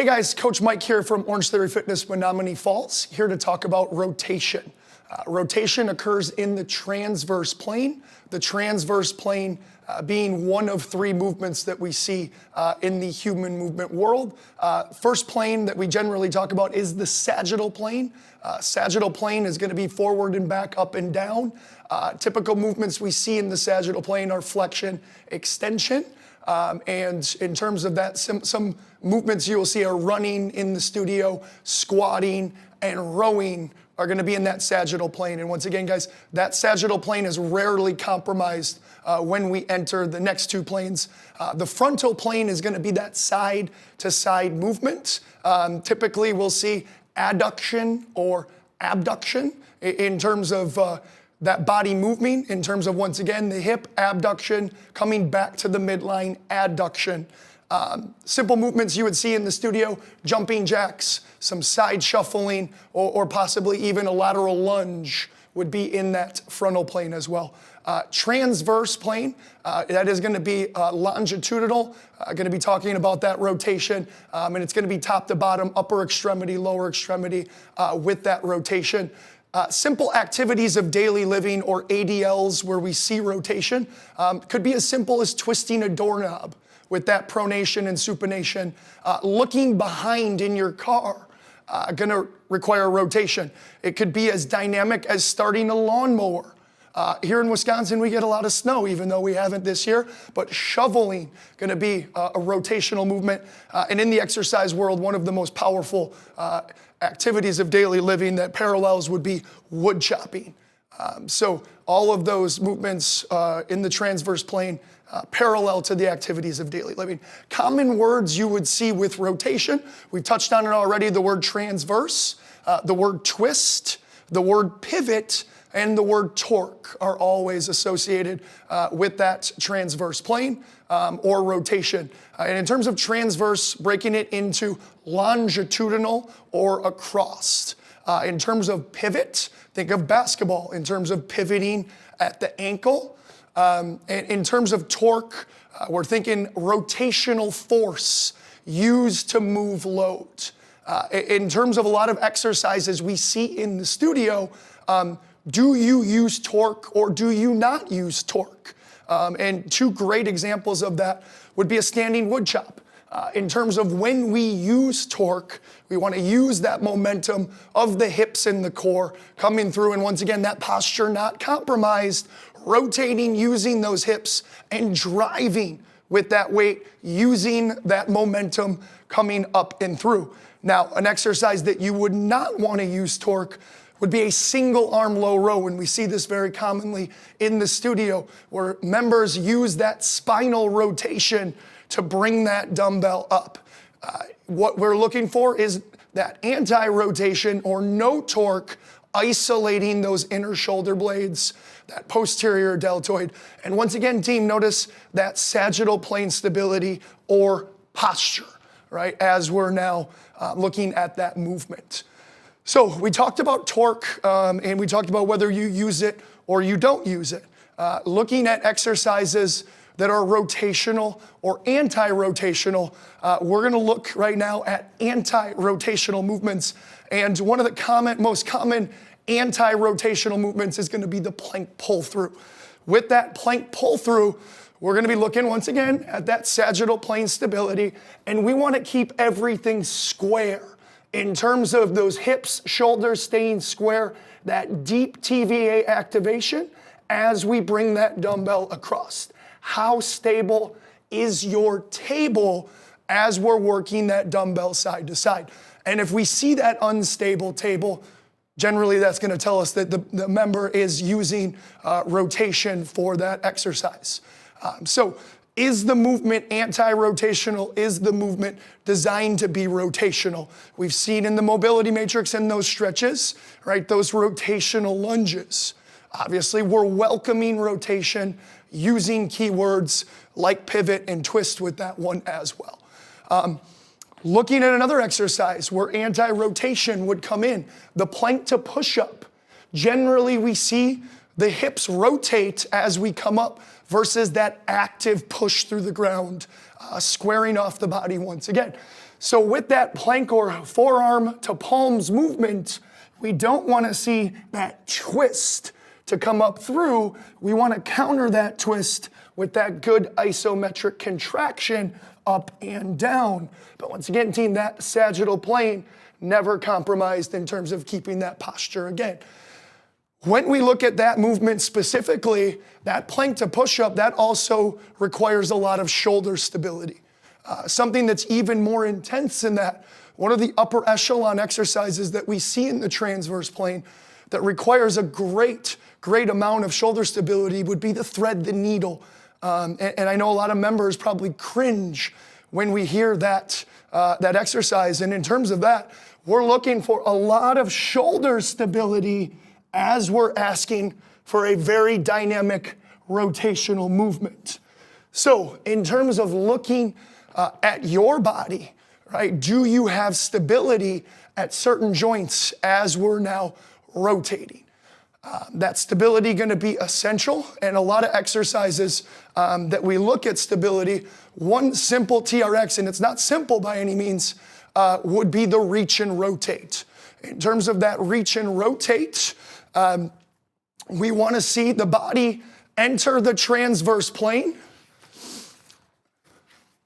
Hey guys, Coach Mike here from Orange Theory Fitness, Menominee Falls, here to talk about rotation. Rotation occurs in the transverse plane. The transverse plane being one of three movements that we see in the human movement world. First plane that we generally talk about is the sagittal plane. Sagittal plane is going to be forward and back, up and down. Typical movements we see in the sagittal plane are flexion, extension. And in terms of that, some movements you will see are running in the studio, squatting, and rowing are going to be in that sagittal plane. And once again, guys, that sagittal plane is rarely compromised when we enter the next two planes. The frontal plane is going to be that side-to-side movement. Typically, we'll see adduction or abduction in terms of that body moving, in terms of, once again, the hip abduction, coming back to the midline adduction. Simple movements you would see in the studio, jumping jacks, some side shuffling, or possibly even a lateral lunge would be in that frontal plane as well. Transverse plane, that is going to be longitudinal, going to be talking about that rotation, and it's going to be top to bottom, upper extremity, lower extremity with that rotation. Simple activities of daily living, or ADLs, where we see rotation, could be as simple as twisting a doorknob with that pronation and supination. Looking behind in your car, going to require rotation. It could be as dynamic as starting a lawnmower. Here in Wisconsin, we get a lot of snow, even though we haven't this year, but shoveling going to be a rotational movement. And in the exercise world, one of the most powerful activities of daily living that parallels would be wood chopping. So all of those movements in the transverse plane parallel to the activities of daily living. Common words you would see with rotation, we've touched on it already, the word transverse, the word twist, the word pivot, and the word torque are always associated with that transverse plane or rotation. And in terms of transverse, breaking it into longitudinal or across. In terms of pivot, think of basketball. In terms of pivoting at the ankle. And in terms of torque, we're thinking rotational force used to move load. In terms of a lot of exercises we see in the studio, do you use torque or do you not use torque? And two great examples of that would be a standing wood chop. In terms of when we use torque, we want to use that momentum of the hips and the core coming through. And once again, that posture not compromised, rotating, using those hips, and driving with that weight, using that momentum coming up and through. Now, an exercise that you would not want to use torque would be a single arm low row, and we see this very commonly in the studio where members use that spinal rotation to bring that dumbbell up. What we're looking for is that anti-rotation or no torque, isolating those inner shoulder blades, that posterior deltoid. And once again, team, notice that sagittal plane stability or posture, right, as we're now looking at that movement. So we talked about torque, and we talked about whether you use it or you don't use it. Looking at exercises that are rotational or anti-rotational, we're going to look right now at anti-rotational movements. And one of the most common anti-rotational movements is going to be the plank pull-through. With that plank pull-through, we're going to be looking once again at that sagittal plane stability, and we want to keep everything square. In terms of those hips, shoulders staying square, that deep TVA activation as we bring that dumbbell across. How stable is your table as we're working that dumbbell side to side? And if we see that unstable table, generally that's going to tell us that the member is using rotation for that exercise. So is the movement anti-rotational? Is the movement designed to be rotational? We've seen in the mobility matrix in those stretches, right, those rotational lunges. Obviously, we're welcoming rotation using keywords like pivot and twist with that one as well. Looking at another exercise where anti-rotation would come in, the plank to push-up. Generally, we see the hips rotate as we come up versus that active push through the ground, squaring off the body once again. So with that plank or forearm to palms movement, we don't want to see that twist to come up through. We want to counter that twist with that good isometric contraction up and down. But once again, team, that sagittal plane never compromised in terms of keeping that posture again. When we look at that movement specifically, that plank to push-up, that also requires a lot of shoulder stability. Something that's even more intense than that, one of the upper echelon exercises that we see in the transverse plane that requires a great amount of shoulder stability would be the thread the needle. And I know a lot of members probably cringe when we hear that exercise. And in terms of that, we're looking for a lot of shoulder stability as we're asking for a very dynamic rotational movement. So in terms of looking at your body, right, do you have stability at certain joints as we're now rotating? That stability going to be essential, and a lot of exercises that we look at stability, one simple TRX, and it's not simple by any means, would be the reach and rotate. In terms of that reach and rotate, we want to see the body enter the transverse plane.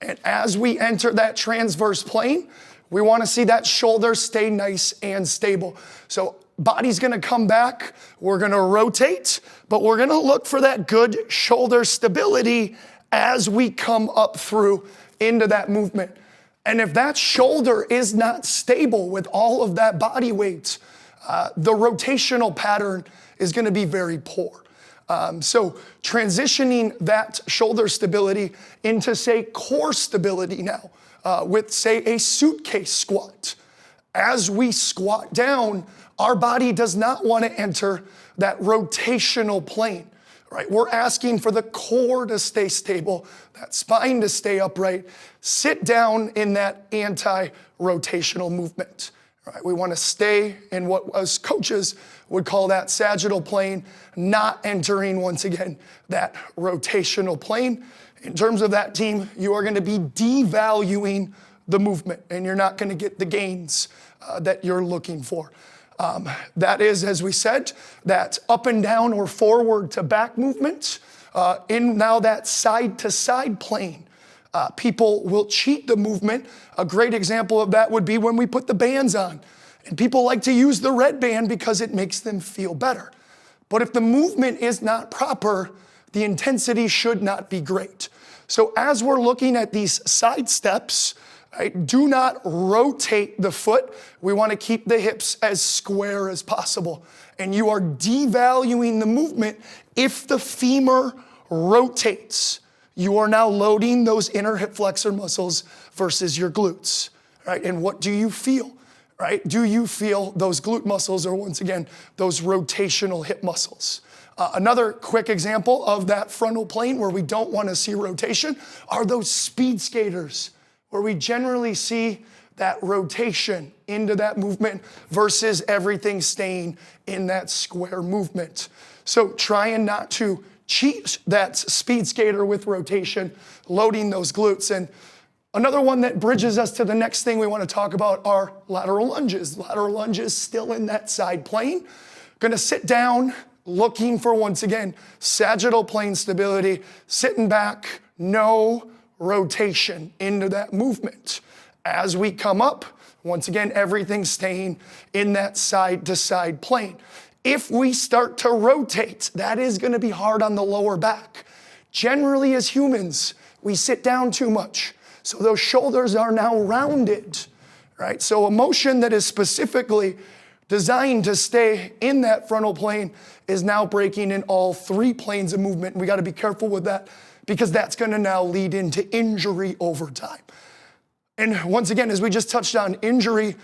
And as we enter that transverse plane, we want to see that shoulder stay nice and stable. So body's going to come back, we're going to rotate, but we're going to look for that good shoulder stability as we come up through into that movement. And if that shoulder is not stable with all of that body weight, the rotational pattern is going to be very poor. So transitioning that shoulder stability into, say, core stability now with, say, a suitcase squat. As we squat down, our body does not want to enter that rotational plane, right? We're asking for the core to stay stable, that spine to stay upright, sit down in that anti-rotational movement. Right, we want to stay in what us coaches would call that sagittal plane, not entering, once again, that rotational plane. In terms of that, team, you are going to be devaluing the movement, and you're not going to get the gains that you're looking for. That is, as we said, that up and down or forward to back movement in now that side to side plane. People will cheat the movement. A great example of that would be when we put the bands on. And people like to use the red band because it makes them feel better. But if the movement is not proper, the intensity should not be great. So as we're looking at these side steps, right, do not rotate the foot. We want to keep the hips as square as possible. And you are devaluing the movement if the femur rotates. You are now loading those inner hip flexor muscles versus your glutes, right? And what do you feel, right? Do you feel those glute muscles or, once again, those rotational hip muscles? Another quick example of that frontal plane where we don't want to see rotation are those speed skaters, where we generally see that rotation into that movement versus everything staying in that square movement. So trying not to cheat that speed skater with rotation, loading those glutes. And another one that bridges us to the next thing we want to talk about are lateral lunges. Lateral lunges still in that side plane. Gonna sit down, looking for, once again, sagittal plane stability, sitting back, no rotation into that movement. As we come up, once again, everything staying in that side to side plane. If we start to rotate, that is going to be hard on the lower back. Generally, as humans, we sit down too much. So those shoulders are now rounded, right? So a motion that is specifically designed to stay in that frontal plane is now breaking in all three planes of movement. And we got to be careful with that because that's going to now lead into injury over time. And once again, as we just touched on, injury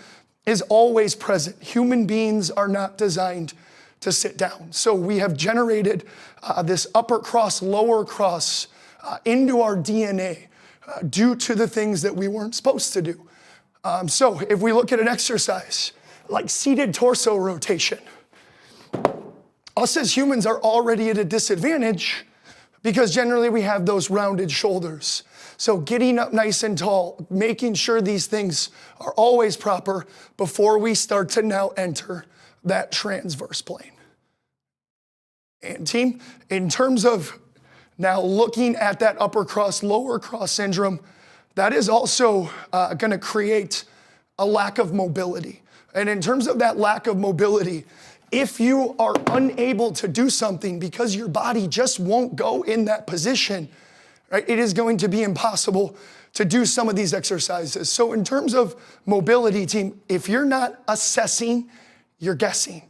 is always present. Human beings are not designed to sit down. So we have generated this upper cross, lower cross into our DNA due to the things that we weren't supposed to do. So if we look at an exercise like seated torso rotation, us as humans are already at a disadvantage because generally we have those rounded shoulders. So getting up nice and tall, making sure these things are always proper before we start to now enter that transverse plane. And team, in terms of now looking at that upper cross, lower cross syndrome, that is also gonna create a lack of mobility. And in terms of that lack of mobility, if you are unable to do something because your body just won't go in that position, right, it is going to be impossible to do some of these exercises. So in terms of mobility, team, if you're not assessing, you're guessing,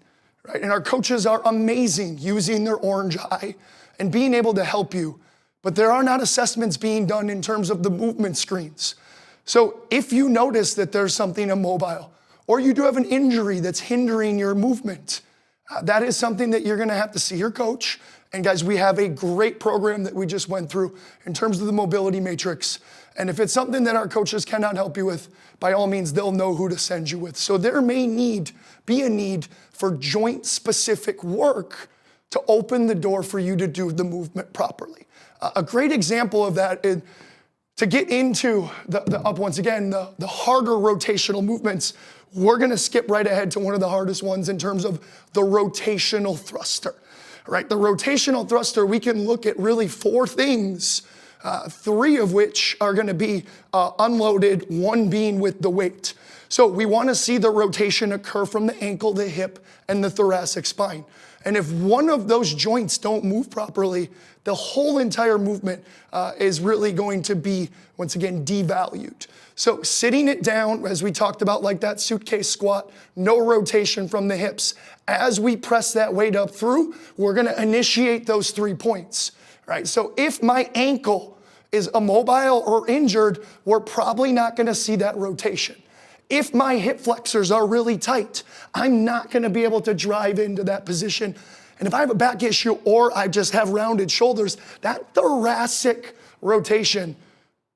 right? And our coaches are amazing using their orange eye and being able to help you, but there are not assessments being done in terms of the movement screens. So if you notice that there's something immobile, or you do have an injury that's hindering your movement, that is something that you're gonna have to see your coach. And guys, we have a great program that we just went through in terms of the mobility matrix. And if it's something that our coaches cannot help you with, by all means, they'll know who to send you with. So there may be a need for joint-specific work to open the door for you to do the movement properly. A great example of that is to get into once again, the harder rotational movements. We're gonna skip right ahead to one of the hardest ones in terms of the rotational thruster, right? The rotational thruster, we can look at really 4 things, 3 of which are gonna be unloaded, 1 being with the weight. So we wanna see the rotation occur from the ankle, the hip, and the thoracic spine. And if one of those joints don't move properly, the whole entire movement is really going to be, once again, devalued. So sitting it down, as we talked about, like that suitcase squat, no rotation from the hips. As we press that weight up through, we're gonna initiate those 3 points, right? So if my ankle is immobile or injured, we're probably not gonna see that rotation. If my hip flexors are really tight, I'm not gonna be able to drive into that position. And if I have a back issue or I just have rounded shoulders, that thoracic rotation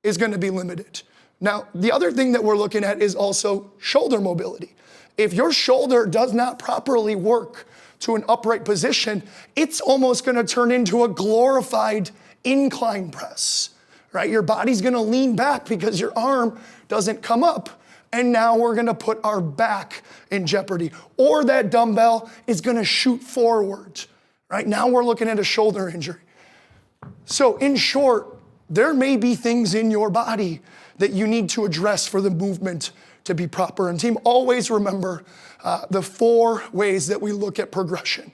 is gonna be limited. Now, the other thing that we're looking at is also shoulder mobility. If your shoulder does not properly work to an upright position, it's almost gonna turn into a glorified incline press, right? Your body's gonna lean back because your arm doesn't come up. And now we're gonna put our back in jeopardy. Or that dumbbell is gonna shoot forward, right? Now we're looking at a shoulder injury. So in short, there may be things in your body that you need to address for the movement to be proper. And team, always remember the 4 ways that we look at progression,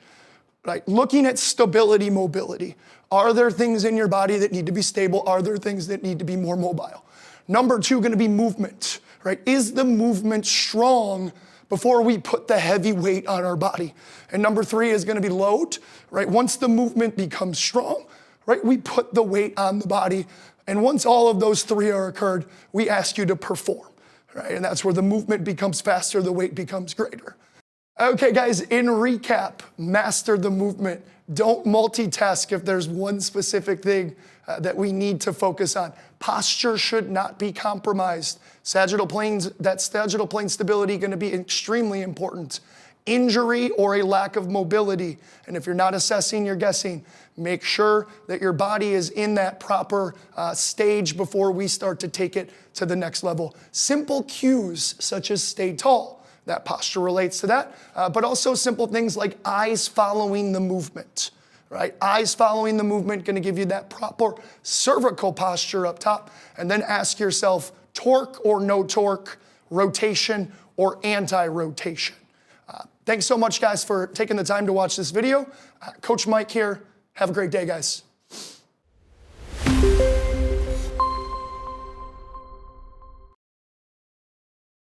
right? Looking at stability, mobility. Are there things in your body that need to be stable? Are there things that need to be more mobile? Number 2, gonna be movement, right? Is the movement strong before we put the heavy weight on our body? And number 3 is gonna be load, right? Once the movement becomes strong, right, we put the weight on the body. And once all of those 3 are occurred, we ask you to perform, right? And that's where the movement becomes faster, the weight becomes greater. Okay, guys, in recap, master the movement. Don't multitask if there's one specific thing that we need to focus on. Posture should not be compromised. Sagittal plane stability gonna be extremely important. Injury or a lack of mobility, and if you're not assessing, you're guessing. Make sure that your body is in that proper stage before we start to take it to the next level. Simple cues such as stay tall, that posture relates to that, but also simple things like eyes following the movement, right? Eyes following the movement, gonna give you that proper cervical posture up top, and then ask yourself, torque or no torque, rotation or anti-rotation. Thanks so much, guys, for taking the time to watch this video. Coach Mike here. Have a great day, guys.